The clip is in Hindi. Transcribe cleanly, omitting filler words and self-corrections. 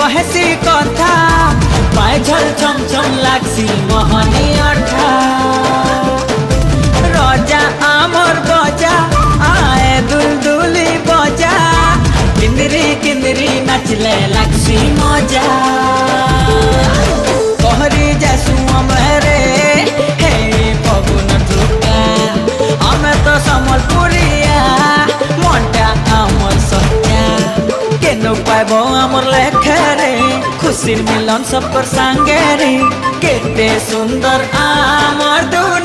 कहेसी कथा पाए झल छम छम लागसी मोहनी अठा रजा आमर बजा आए दुलदुली बजा किंदरी किंदरी नाचले लागसी मजा कहरी जासु अमरे हे पवन टुका हमें तो समलपुरिया मनटा आमर सत्या केनो पाइबो आमर लेखरे खुशी मिलन सब पर संगे रे केते सुंदर आमर दुनिया।